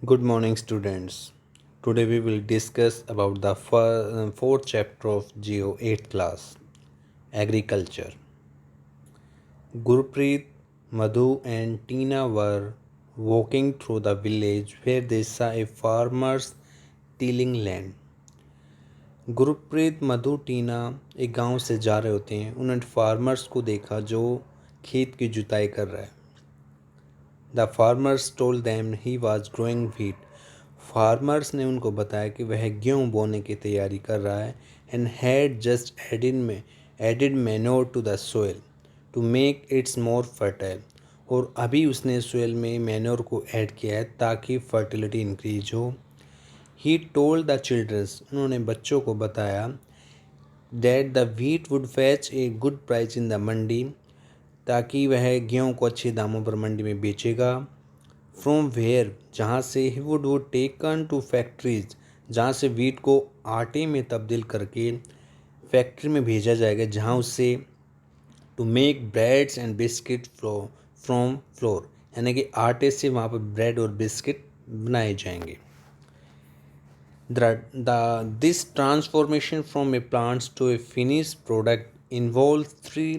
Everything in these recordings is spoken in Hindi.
Good morning, students. Today we will discuss about the fourth chapter of Geo 8th class, Agriculture. Gurpreet, Madhu, and Tina were walking through the village where they saw a farmer's tilling land. Gurpreet मधु टीना एक गांव से जा रहे होते हैं। उन्होंने फार्मर्स को देखा जो खेत की जुताई कर रहा है। The farmers told them he was growing wheat. Farmers ने उनको बताया कि वह गेहूँ बोने की तैयारी कर रहा है। And had just added manure to the soil to make its more fertile. और अभी उसने सोइल में मैन्योर को ऐड किया है ताकि फर्टिलिटी इंक्रीज हो। ही टोल्ड द चिल्ड्रंस, उन्होंने बच्चों को बताया that the wheat would fetch a good price in the mandi, ताकि वह गेहूँ को अच्छे दामों पर मंडी में बेचेगा। फ्रॉम वेयर, जहाँ से ही वुड टेकन टू फैक्ट्रीज, जहाँ से वीट को आटे में तब्दील करके फैक्ट्री में भेजा जाएगा, जहाँ उससे to make breads and biscuit from flour, यानी कि आटे से वहाँ पर ब्रेड और बिस्किट बनाए जाएंगे। This transformation from a plant to a finished product involves three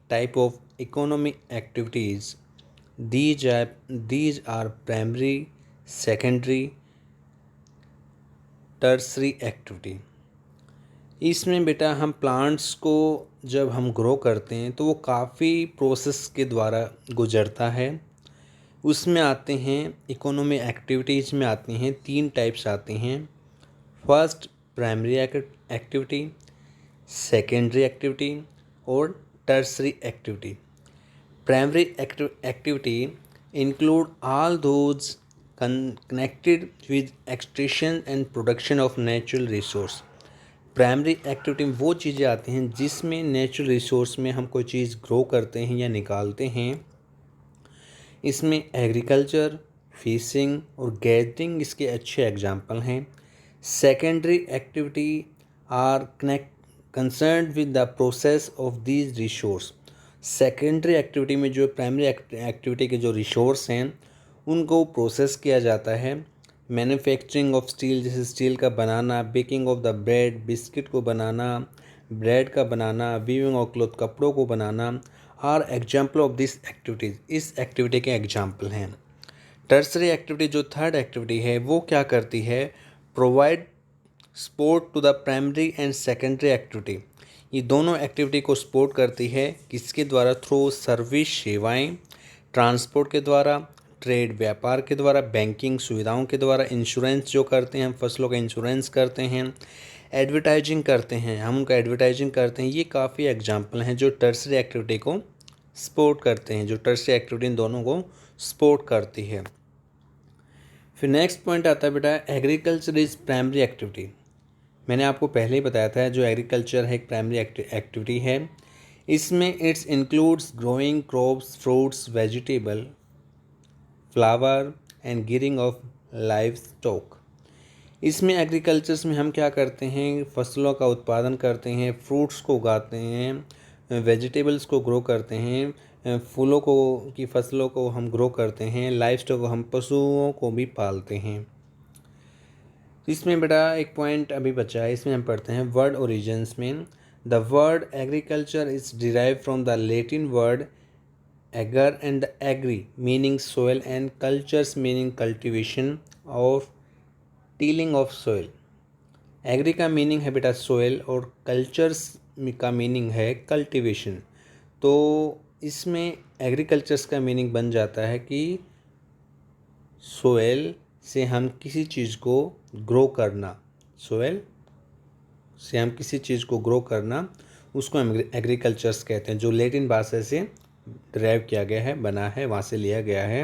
type of economic activities. These are primary, secondary, tertiary activity. इसमें बेटा हम प्लांट्स को जब हम ग्रो करते हैं तो वो काफ़ी प्रोसेस के द्वारा गुजरता है। उसमें आते हैं इकोनॉमी एक्टिविटीज़ में आते हैं तीन टाइप्स आते हैं। First primary activity, secondary activity और tertiary activity. Primary activity include all those connected with extraction and production of natural resource. Primary activity में वो चीज़ें आती हैं जिसमें नेचुरल रिसोर्स में हम कोई चीज़ ग्रो करते हैं या निकालते हैं। इसमें एग्रीकल्चर, फिशिंग और गैदरिंग इसके अच्छे एग्जाम्पल हैं। Secondary activity are concerned with the process of these resource. Secondary activity में जो प्राइमरी एक्टिविटी के जो रिसोर्स हैं उनको प्रोसेस किया जाता है। मैन्युफैक्चरिंग ऑफ स्टील, जैसे स्टील का बनाना, baking of the bread, biscuit को बनाना, ब्रेड का बनाना, वीविंग ऑफ क्लॉथ, कपड़ों को बनाना are example of this activities, इस एक्टिविटी के एग्जाम्पल हैं। टर्सरी एक्टिविटी जो थर्ड एक्टिविटी है वो क्या करती है, provide support to the primary and secondary activity. ये दोनों एक्टिविटी को सपोर्ट करती है, किसके द्वारा, थ्रू सर्विस सेवाएं, ट्रांसपोर्ट के द्वारा, ट्रेड व्यापार के द्वारा, बैंकिंग सुविधाओं के द्वारा, इंश्योरेंस जो करते हैं, हम फसलों का इंश्योरेंस करते हैं, एडवर्टाइजिंग करते हैं, हम उनका एडवर्टाइजिंग करते हैं। ये काफ़ी एग्जाम्पल हैं जो टर्सरी एक्टिविटी को सपोर्ट करते हैं, जो टर्सरी एक्टिविटी इन दोनों को सपोर्ट करती है। फिर नेक्स्ट पॉइंट आता है बेटा, एग्रीकल्चर इज़ प्राइमरी एक्टिविटी। मैंने आपको पहले ही बताया था जो एग्रीकल्चर है एक प्राइमरी एक्टिविटी है। इसमें it's includes growing crops, fruits, vegetable, flower and gearing of live stock. इसमें एग्रीकल्चर्स में हम क्या करते हैं, फसलों का उत्पादन करते हैं, फ्रूट्स को उगाते हैं, वेजिटेबल्स को ग्रो करते हैं, फूलों को की फसलों को हम ग्रो करते हैं, लाइव स्टॉक को, हम पशुओं को भी पालते हैं। इसमें बेटा एक पॉइंट अभी बचा है, इसमें हम पढ़ते हैं वर्ड ओरिजिन्स में। The word agriculture is derive from the Latin word ager and agri meaning soil and cultures meaning cultivation और टीलिंग ऑफ सोयल। एग्री का मीनिंग है बेटा सोयल और कल्चर्स का मीनिंग है कल्टिवेशन। तो इसमें एग्रीकल्चर्स का मीनिंग बन जाता है कि सोयल से हम किसी चीज़ को ग्रो करना, सोयल से हम किसी चीज़ को ग्रो करना, उसको हम एग्रीकल्चर्स कहते हैं, जो लैटिन भाषा से ड्राइव किया गया है, बना है, वहाँ से लिया गया है।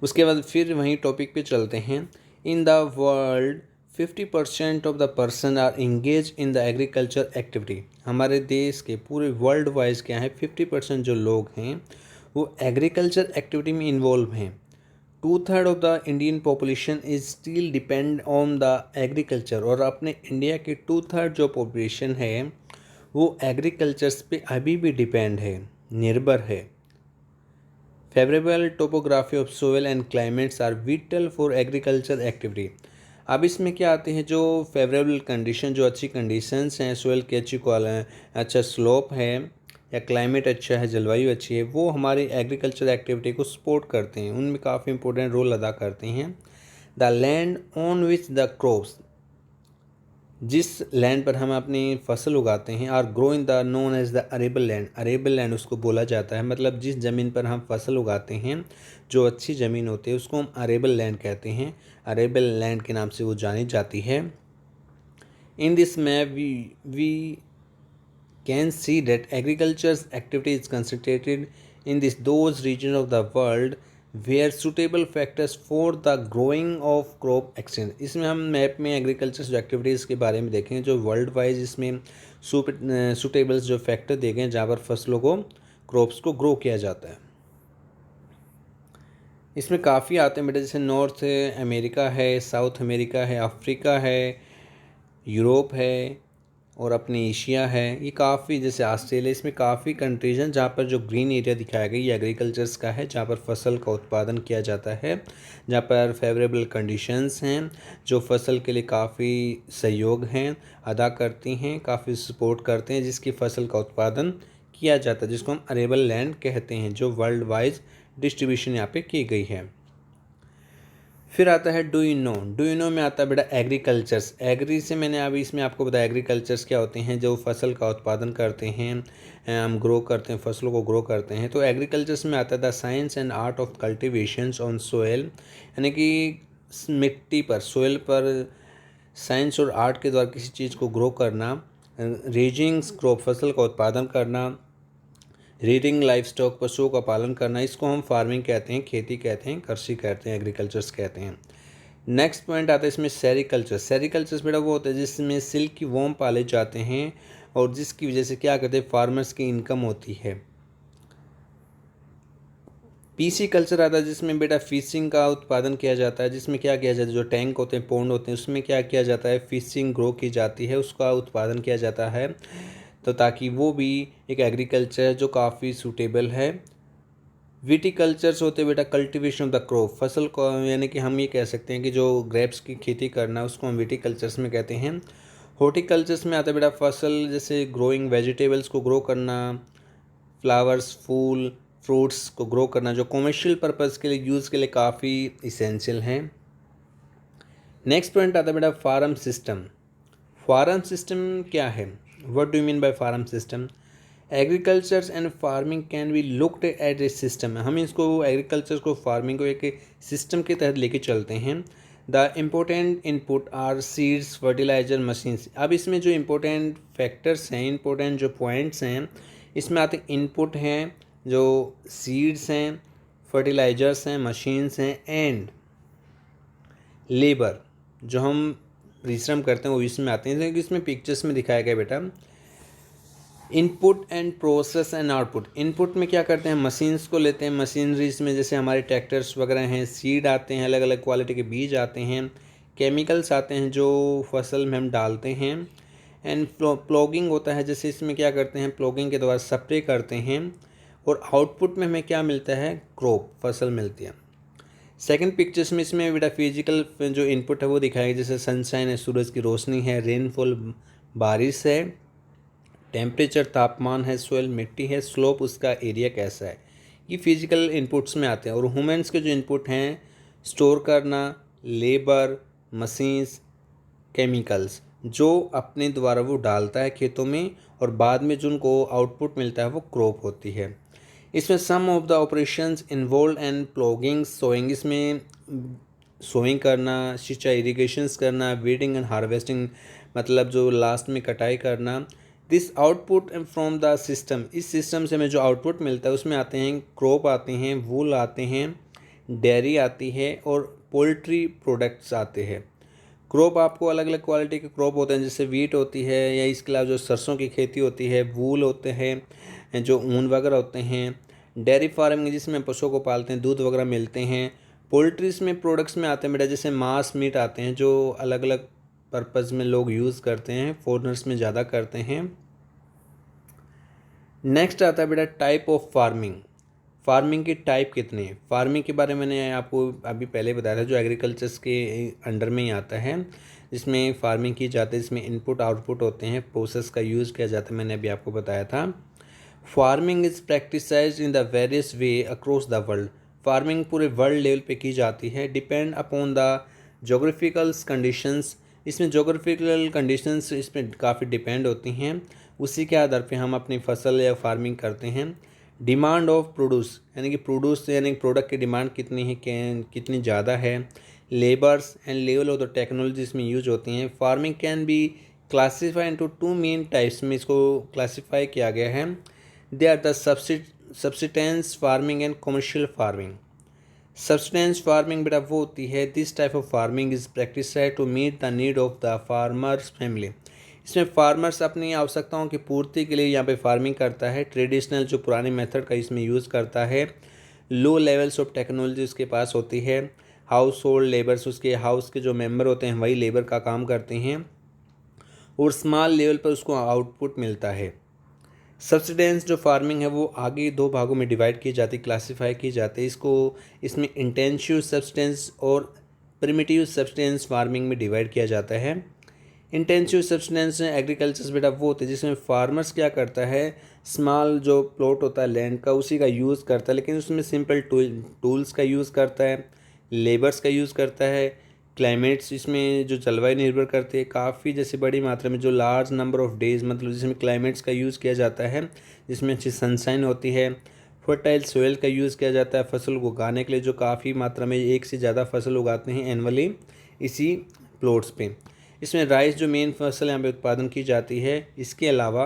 उसके बाद फिर वहीं टॉपिक पे चलते हैं। In the world 50% of the person are engage in the agriculture activity. हमारे देश के पूरे वर्ल्ड वाइज क्या है, 50% जो लोग हैं वो एग्रीकल्चर एक्टिविटी में इन्वॉल्व हैं। 2/3 of the Indian population is still depend on the agriculture. और अपने इंडिया की 2/3 जो पॉपुलेशन है वो एग्रीकल्चर्स पे अभी भी डिपेंड है, निर्भर है। Favourable topography of soil and climates are vital for agriculture activity. अब इसमें क्या आते हैं, जो फेवरेबल कंडीशन, जो अच्छी कंडीशंस हैं, सोयल की अच्छी अच्छा स्लोप है या क्लाइमेट अच्छा है, जलवायु अच्छी है, वो हमारी एग्रीकल्चर एक्टिविटी को सपोर्ट करते हैं, उनमें काफ़ी इंपॉर्टेंट रोल अदा करते हैं। The land on which the crops, जिस लैंड पर हम अपनी फसल उगाते हैं, are grow in the known as the arable land. Arable land उसको बोला जाता है, मतलब जिस ज़मीन पर हम फसल उगाते हैं, जो अच्छी ज़मीन होती है उसको हम अरेबल लैंड कहते हैं। अरेबल लैंड के नाम से वो जानी जाती है। In this map we can see that agriculture activity is concentrated in this those region of the world where suitable factors for the growing of crop extend. इसमें हम मैप में एग्रीकल्चर एक्टिविटीज़ के बारे में देखें जो वर्ल्ड वाइज इसमें सुटेबल्स जो फैक्टर देखे हैं जहाँ पर फसलों को, क्रॉप्स को ग्रो किया जाता है। इसमें काफ़ी आते हैं बेटा, जैसे नॉर्थ अमेरिका है, साउथ अमेरिका है, अफ्रीका है, यूरोप है और अपनी एशिया है, ये काफ़ी, जैसे ऑस्ट्रेलिया, इसमें काफ़ी कंट्रीज हैं जहाँ पर जो ग्रीन एरिया दिखाया गया ये एग्रीकल्चर्स का है, जहाँ पर फसल का उत्पादन किया जाता है, जहाँ पर फेवरेबल कंडीशंस हैं जो फसल के लिए काफ़ी सहयोग हैं अदा करती हैं, काफ़ी सपोर्ट करते हैं, जिसकी फसल का उत्पादन किया जाता है, जिसको हम अरेबल लैंड कहते हैं, जो वर्ल्ड वाइज डिस्ट्रीब्यूशन यहाँ पे की गई है। फिर आता है do you know. Do you know में आता है बेटा एग्रीकल्चर्स। एग्री से मैंने अभी इसमें आपको बताया एग्रीकल्चर्स क्या होते हैं, जो फसल का उत्पादन करते हैं, हम ग्रो करते हैं, फसलों को ग्रो करते हैं। तो एग्रीकल्चर्स में आता है the science and art of cultivations on soil, यानी कि मिट्टी पर, सोयल पर साइंस और आर्ट के द्वारा किसी चीज़ को ग्रो करना, रेजिंग क्रॉप, फसल का उत्पादन करना, रीडिंग लाइफ स्टॉक, पशुओं का पालन करना, इसको हम फार्मिंग कहते हैं, खेती कहते हैं, कृषि कहते हैं, एग्रीकल्चर्स कहते हैं। नेक्स्ट पॉइंट आता है इसमें सेरिकल्चर। सेरिकल्चर्स बेटा वो होता है जिसमें सिल्क की वॉर्म पाले जाते हैं और जिसकी वजह से क्या करते हैं, फार्मर्स की इनकम होती है। पीसी कल्चर आता है जिसमें बेटा फिशिंग का उत्पादन किया जाता है, जिसमें क्या किया जाता है, जो टैंक होते हैं, पोंड होते हैं, उसमें क्या किया जाता है, फिशिंग ग्रो की जाती है, उसका उत्पादन किया जाता है, तो ताकि वो भी एक एग्रीकल्चर जो काफ़ी सूटेबल है। विटीकल्चर्स होते हैं बेटा कल्टीवेशन ऑफ द क्रॉप, फसल को, यानी कि हम ये कह सकते हैं कि जो ग्रेप्स की खेती करना उसको हम विटीकल्चर्स में कहते हैं। हॉर्टिकल्चर्स में आता है बेटा फसल, जैसे ग्रोइंग वेजिटेबल्स को ग्रो करना, फ्लावर्स, फूल, फ्रूट्स को ग्रो करना, जो कॉमर्शियल पर्पज़ के लिए यूज़ के लिए काफ़ी इसेंशियल हैं। नेक्स्ट पॉइंट आता है बेटा फार्म सिस्टम। फार्म सिस्टम क्या है, what do you mean by farm system? Agricultures and farming can be looked at a system. हम इसको एग्रीकल्चर को, फार्मिंग को एक सिस्टम के तहत लेके चलते हैं। The important input are seeds, fertilizer, machines. अब इसमें जो इम्पोर्टेंट फैक्टर्स हैं, इम्पोर्टेंट जो पॉइंट्स हैं, इसमें आते इनपुट हैं, जो सीड्स हैं, फर्टिलाइजर्स हैं, मशीन्स हैं, एंड लेबर, जो हम परिश्रम करते हैं, वो इसमें आते हैं। क्योंकि इसमें पिक्चर्स में दिखाया गया बेटा input and process and output. Input में क्या करते हैं, मशीन्स को लेते हैं, मशीनरीज में जैसे हमारे ट्रैक्टर्स वगैरह हैं, सीड आते हैं, अलग अलग क्वालिटी के बीज आते हैं, केमिकल्स आते हैं जो फसल में हम डालते हैं, एंड प्लॉगिंग होता है, जैसे इसमें क्या करते हैं, प्लॉगिंग के द्वारा स्प्रे करते हैं, और आउटपुट में हमें क्या मिलता है, क्रॉप, फसल मिलती है। सेकंड पिक्चर्स में इसमें बेटा फिजिकल जो इनपुट है वो दिखाएगा, जैसे सनशाइन है, सूरज की रोशनी है, रेनफॉल, बारिश है, टेम्परेचर, तापमान है, सोयल, मिट्टी है, स्लोप, उसका एरिया कैसा है, ये फिजिकल इनपुट्स में आते हैं। और ह्यूमन्स के जो इनपुट हैं, स्टोर करना, लेबर, मशीन्स, केमिकल्स, जो अपने द्वारा वो डालता है खेतों में, और बाद में जो उनको आउटपुट मिलता है वो क्रॉप होती है। इसमें some of the operations involve and ploughing, sowing, इसमें सोइंग करना, सिंचाई, इरिगेशंस करना, वीडिंग एंड हार्वेस्टिंग, मतलब जो लास्ट में कटाई करना। This output from the system, इस सिस्टम से हमें जो आउटपुट मिलता है उसमें आते हैं क्रॉप आते हैं, वूल आते हैं, डेयरी आती है, और पोल्ट्री प्रोडक्ट्स आते हैं। क्रॉप आपको अलग अलग क्वालिटी के क्रॉप होते हैं, जैसे वीट होती है, या इसके अलावा जो सरसों की खेती होती है, वूल होते हैं, जो ऊन वगैरह होते हैं। डेयरी फार्मिंग जिसमें पशुओं को पालते हैं, दूध वगैरह मिलते हैं। पोल्ट्रीज में प्रोडक्ट्स में आते हैं बेटा, जैसे मांस, मीट आते हैं, जो अलग अलग पर्पज़ में लोग यूज़ करते हैं, फॉरेनर्स में ज़्यादा करते हैं। नेक्स्ट आता है बेटा टाइप ऑफ फार्मिंग। फार्मिंग के टाइप कितने हैं? फार्मिंग के बारे में मैंने आपको अभी पहले बताया था, जो एग्रीकल्चर्स के अंडर में ही आता है, जिसमें फार्मिंग की जाती है, इसमें इनपुट आउटपुट होते हैं, प्रोसेस का यूज़ किया जाता है, मैंने अभी आपको बताया था। Farming is practised in the various way across the world. Farming पूरे वर्ल्ड लेवल पे की जाती है, depend upon the geographical conditions. इसमें जोग्राफिकल कंडीशंस इसमें काफ़ी डिपेंड होती हैं, उसी के आधार पे हम अपनी फसल या फार्मिंग करते हैं। डिमांड ऑफ प्रोड्यूस, यानी कि प्रोड्यूस यानी प्रोडक्ट की डिमांड कितनी है, कितनी ज़्यादा है। Labours and level of the technology इसमें यूज होती हैं। Farming can be classify into two main types में इसको क्लासीफाई किया गया है। They are the subsistence farming and commercial farming. Subsistence farming बेटा वो होती है, this type of farming is practised to meet the need of the farmers family. इसमें फार्मर्स अपनी आवश्यकताओं की पूर्ति के लिए यहाँ पे फार्मिंग करता है। ट्रेडिशनल जो पुरानी मेथड का इसमें यूज़ करता है। लो लेवल्स ऑफ टेक्नोलॉजी उसके पास होती है। हाउस होल्ड लेबर्स, उसके हाउस के जो मेंबर होते हैं वही लेबर का काम करते हैं, और स्मॉल लेवल पर उसको आउटपुट मिलता है। सब्सिडेंस जो फार्मिंग है वो आगे दो भागों में डिवाइड की जाती, क्लासीफाई की जाती है। इसमें इंटेंसिव सब्सटेंस और प्रिमिटिव सब्सटेंस फार्मिंग में डिवाइड किया जाता है। इंटेंसिव सब्सटेंस एग्रीकल्चर बेटा वो होते हैं जिसमें फार्मर्स क्या करता है, स्मॉल जो प्लॉट होता है लैंड का उसी का यूज़ करता है, लेकिन उसमें सिंपल टूल्स का यूज़ करता है, लेबर्स का यूज़ करता है। क्लाइमेट्स इसमें जो जलवायु निर्भर करती है काफ़ी, जैसे बड़ी मात्रा में जो लार्ज नंबर ऑफ डेज, मतलब जिसमें क्लाइमेट्स का यूज़ किया जाता है, जिसमें अच्छी सनशाइन होती है। फर्टाइल सोयल का यूज़ किया जाता है फसल को उगाने के लिए, जो काफ़ी मात्रा में एक से ज़्यादा फसल उगाते हैं एनुअली इसी प्लॉट्स पे। इसमें राइस जो मेन फसल यहाँ पे उत्पादन की जाती है। इसके अलावा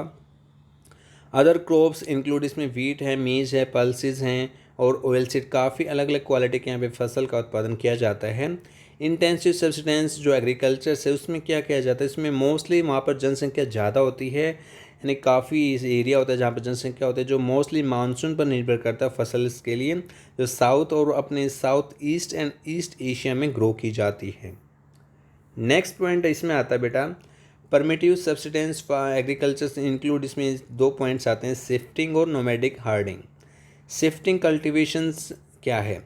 अदर क्रॉप्स इंक्लूड, इसमें वीट है, मेज है, पल्सेस हैं और ऑयल सीड, काफ़ी अलग अलग क्वालिटी के यहाँ पे फसल का उत्पादन किया जाता है। इंटेंसिव सब्सिडेंस जो एग्रीकल्चर से उसमें क्या किया जाता है, इसमें मोस्टली वहाँ पर जनसंख्या ज़्यादा होती है, यानी काफ़ी एरिया होता है जहाँ पर जनसंख्या होती है, जो मोस्टली मानसून पर निर्भर करता है फसल के लिए, जो साउथ और अपने south east and east Asia में ग्रो की जाती है। नेक्स्ट पॉइंट इसमें आता है बेटा परमिटिव सब्सिडेंस एग्रीकल्चर से इंक्लूड, इसमें दो पॉइंट्स आते हैं, शिफ्टिंग और नोमैडिक हार्डिंग। शिफ्टिंग कल्टीवेशंस क्या है?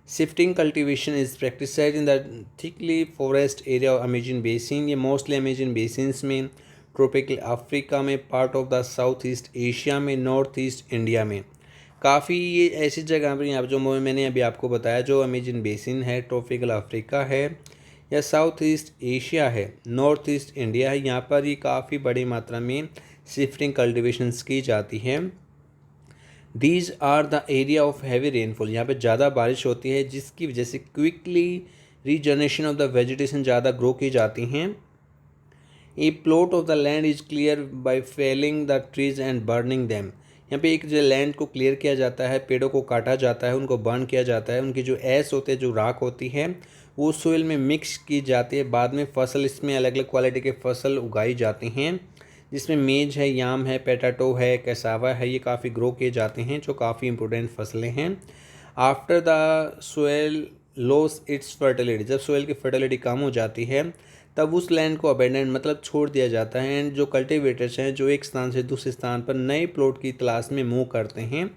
Shifting cultivation is practised in the thickly forest area of Amazon basin. ये मोस्टली अमेजन बेसिन्स में, ट्रॉपिकल अफ्रीका में, part of the south east Asia में, नॉर्थ ईस्ट इंडिया में, काफ़ी ये ऐसी जगह पर यहाँ जो मैंने अभी आपको बताया, जो अमेजन बेसिन है, ट्रॉपिकल अफ्रीका है या साउथ ईस्ट एशिया है, नॉर्थ ईस्ट इंडिया है, यहाँ पर ये काफ़ी बड़ी मात्रा में शिफ्टिंग कल्टिवेशंस की जाती हैं। These are the area of heavy rainfall, यहाँ पे ज़्यादा बारिश होती है जिसकी वजह से quickly regeneration of the vegetation ज़्यादा ग्रो की जाती हैं। A plot of the land is clear by felling the trees and burning them. यहाँ पे एक जो लैंड को क्लियर किया जाता है, पेड़ों को काटा जाता है, उनको बर्न किया जाता है, उनकी जो ऐश होते हैं, जो राख होती है, वो सोइल में मिक्स की जाती है। बाद में फसल, इसमें अलग अलग क्वालिटी के फसल उगाई जाती हैं, जिसमें मेज है, याम है, पेटाटो है, कैसावा है, ये काफ़ी ग्रो किए जाते हैं, जो काफ़ी इंपॉर्टेंट फसलें हैं। After the soil loss it's fertility, जब सोयल की फर्टिलिटी कम हो जाती है तब उस लैंड को अबेंडन मतलब छोड़ दिया जाता है, एंड जो कल्टिवेटर्स हैं जो एक स्थान से दूसरे स्थान पर नए प्लॉट की तलाश में मूव करते हैं।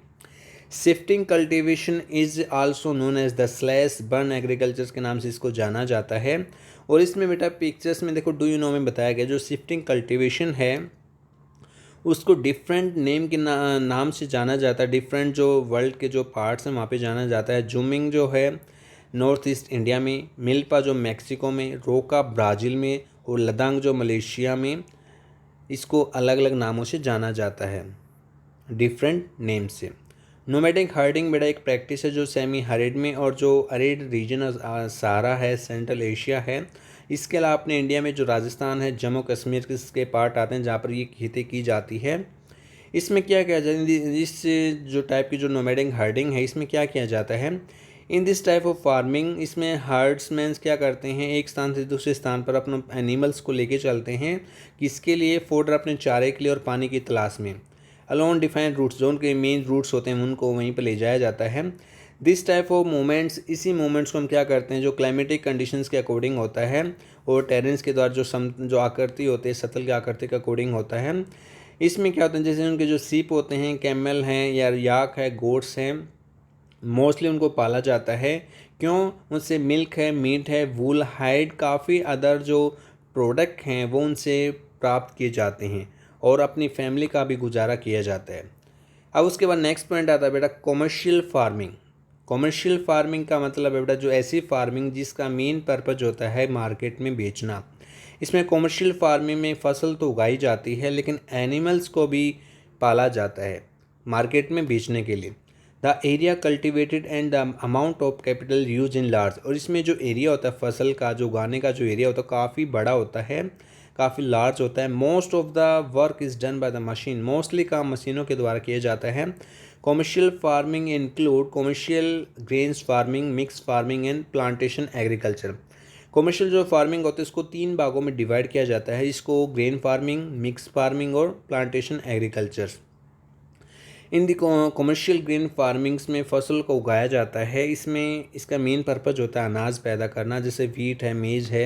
Shifting cultivation is also known as the slash burn agriculture के नाम से इसको जाना जाता है। और इसमें बेटा पिक्चर्स में देखो, डू यू नो में बताया गया, जो शिफ्टिंग कल्टीवेशन है उसको डिफरेंट नेम के नाम से जाना जाता है। डिफरेंट जो वर्ल्ड के जो पार्ट्स हैं वहाँ पे जाना जाता है। जूमिंग जो है नॉर्थ ईस्ट इंडिया में, मिल्पा जो मैक्सिको में, रोका ब्राज़ील में और लदांग जो मलेशिया में, इसको अलग अलग नामों से जाना जाता है, डिफरेंट नेम से। नोमैडिक हार्डिंग बेटा एक प्रैक्टिस है जो सेमी हरिड में और जो अरिड रीजन सहारा है, सेंट्रल एशिया है। इसके अलावा अपने इंडिया में जो राजस्थान है, जम्मू कश्मीर के पार्ट आते हैं जहाँ पर ये खेती की जाती है। इसमें क्या किया जाता है, इस जो टाइप की जो नोमैडिक हार्डिंग है इसमें क्या किया जाता है, in this type of farming, इसमें हर्ड्समैन क्या करते हैं, एक स्थान से दूसरे स्थान पर अपने एनिमल्स को लेके चलते हैं, किसके लिए, फोडर, अपने चारे के लिए और पानी की तलाश में। अलोन डिफाइंड रूट्स, जो उनके मेन रूट्स होते हैं उनको वहीं पर ले जाया जाता है। दिस टाइप ऑफ मूवमेंट्स, इसी मूवमेंट्स को हम क्या करते हैं, जो क्लाइमेटिक कंडीशंस के अकॉर्डिंग होता है और टेरेंस के द्वारा जो आकृति होते हैं, सतल की आकृति के अकॉर्डिंग होता है। इसमें क्या होता है, जैसे उनके जो सीप होते हैं, कैमल हैं या याक है, गोट्स हैं, मोस्टली उनको पाला जाता है। क्यों? उनसे मिल्क है, मीट है, वूल, हाइड, काफ़ी अदर जो प्रोडक्ट हैं वो उनसे प्राप्त किए जाते हैं और अपनी फैमिली का भी गुजारा किया जाता है। अब उसके बाद नेक्स्ट पॉइंट आता है बेटा कॉमर्शियल फार्मिंग। कॉमर्शियल फार्मिंग का मतलब है बेटा जो ऐसी फार्मिंग जिसका मेन पर्पज होता है मार्केट में बेचना। इसमें कॉमर्शियल फार्मिंग में फसल तो उगाई जाती है लेकिन एनिमल्स को भी पाला जाता है मार्केट में बेचने के लिए। The area cultivated and the amount of capital use in large, और इसमें जो एरिया होता है फसल का जो उगाने का जो एरिया होता है काफ़ी बड़ा होता है, काफ़ी लार्ज होता है। Most of the work is done by the machine, mostly काम मशीनों के द्वारा किया जाता है। Commercial farming include commercial grains farming, mix farming and plantation agriculture. Commercial जो फार्मिंग होती है इसको 3 भागों में डिवाइड किया जाता है, इसको ग्रेन फार्मिंग, मिक्स फार्मिंग और प्लांटेशन एग्रीकल्चर। इन दी कॉमर्शियल ग्रेन फार्मिंग्स में फसल को उगाया जाता है। इसमें इसका मेन पर्पज होता है अनाज पैदा करना, जैसे वीट है, मेज है,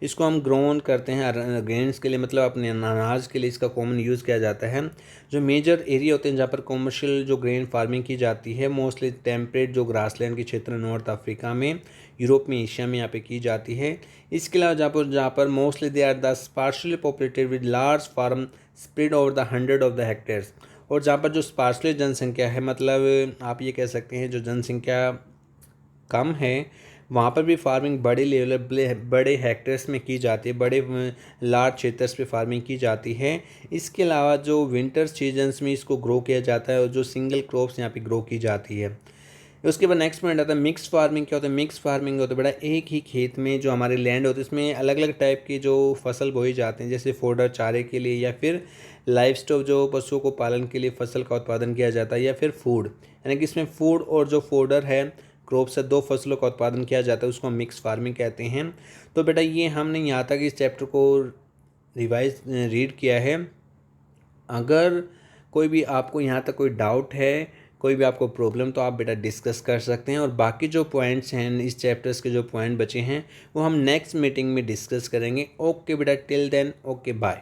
इसको हम ग्रोन करते हैं ग्रेन्स के लिए, मतलब अपने अनाज के लिए इसका कॉमन यूज़ किया जाता है। जो मेजर एरिया होते हैं जहाँ पर कॉमर्शियल जो ग्रेन फार्मिंग की जाती है मोस्टली टेम्परेट जो ग्रासलैंड के क्षेत्र नॉर्थ अफ्रीका में, यूरोप में, एशिया में यहाँ पे की जाती है। इसके अलावा जहाँ पर mostly they are the sparsely populated with large farm spread over the 100 of the hectares, और जहाँ पर जो स्पार्सली जनसंख्या है, मतलब आप ये कह सकते हैं जो जनसंख्या कम है वहाँ पर भी फार्मिंग बड़े लेवल बड़े हेक्टेयर्स में की जाती है, बड़े लार्ज क्षेत्र्स पे फार्मिंग की जाती है। इसके अलावा जो विंटर सीजन्स में इसको ग्रो किया जाता है और जो सिंगल क्रॉप्स यहाँ पे ग्रो की जाती है। उसके बाद नेक्स्ट पॉइंट आता है मिक्स फार्मिंग। क्या होता है मिक्स फार्मिंग? होता है बड़ा एक ही खेत में जो हमारे लैंड होते हैं उसमें अलग अलग टाइप की जो फसल बोई जाते हैं, जैसे फोडर चारे के लिए या फिर लाइफ स्टॉक जो पशुओं को पालन के लिए फसल का उत्पादन किया जाता है, या फिर फूड, यानी कि इसमें फूड और जो फोडर है क्रॉप्स से 2 फसलों का उत्पादन किया जाता है, उसको हम मिक्स फार्मिंग कहते हैं। तो बेटा ये हमने यहाँ तक इस चैप्टर को रिवाइज रीड किया है। अगर कोई भी आपको यहाँ तक कोई डाउट है, कोई भी आपको प्रॉब्लम, तो आप बेटा डिस्कस कर सकते हैं, और बाकी जो पॉइंट्स हैं इस चैप्टर्स के जो पॉइंट बचे हैं वो हम नेक्स्ट मीटिंग में डिस्कस करेंगे। ओके बेटा, टिल देन ओके बाय।